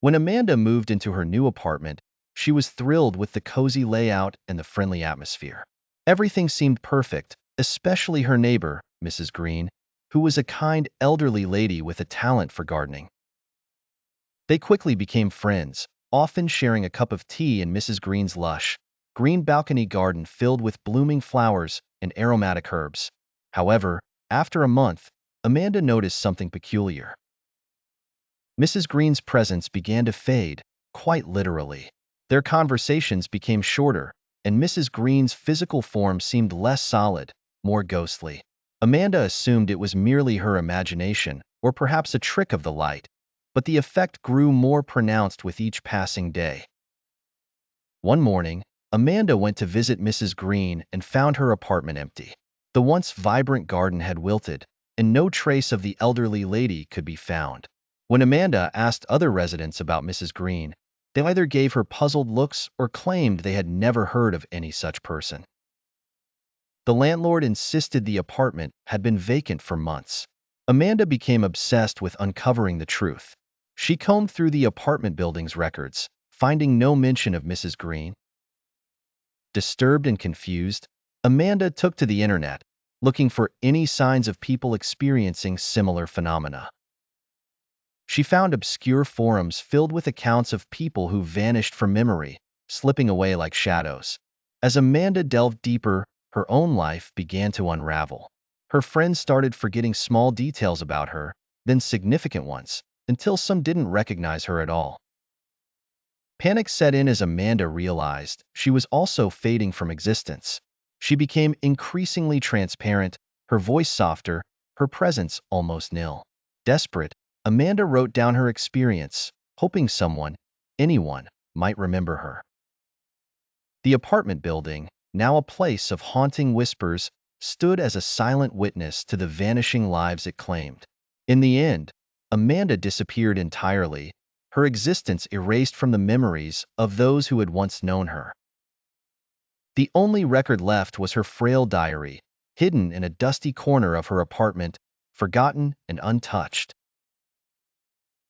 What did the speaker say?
When Amanda moved into her new apartment, she was thrilled with the cozy layout and the friendly atmosphere. Everything seemed perfect, especially her neighbor, Mrs. Green, who was a kind elderly lady with a talent for gardening. They quickly became friends, often sharing a cup of tea in Mrs. Green's lush, green balcony garden filled with blooming flowers and aromatic herbs. However, after a month, Amanda noticed something peculiar. Mrs. Green's presence began to fade, quite literally. Their conversations became shorter, and Mrs. Green's physical form seemed less solid, more ghostly. Amanda assumed it was merely her imagination, or perhaps a trick of the light, but the effect grew more pronounced with each passing day. One morning, Amanda went to visit Mrs. Green and found her apartment empty. The once vibrant garden had wilted, and no trace of the elderly lady could be found. When Amanda asked other residents about Mrs. Green, they either gave her puzzled looks or claimed they had never heard of any such person. The landlord insisted the apartment had been vacant for months. Amanda became obsessed with uncovering the truth. She combed through the apartment building's records, finding no mention of Mrs. Green. Disturbed and confused, Amanda took to the internet, looking for any signs of people experiencing similar phenomena. She found obscure forums filled with accounts of people who vanished from memory, slipping away like shadows. As Amanda delved deeper, her own life began to unravel. Her friends started forgetting small details about her, then significant ones, until some didn't recognize her at all. Panic set in as Amanda realized she was also fading from existence. She became increasingly transparent, her voice softer, her presence almost nil. Desperate, Amanda wrote down her experience, hoping someone, anyone, might remember her. The apartment building, now a place of haunting whispers, stood as a silent witness to the vanishing lives it claimed. In the end, Amanda disappeared entirely, her existence erased from the memories of those who had once known her. The only record left was her frail diary, hidden in a dusty corner of her apartment, forgotten and untouched.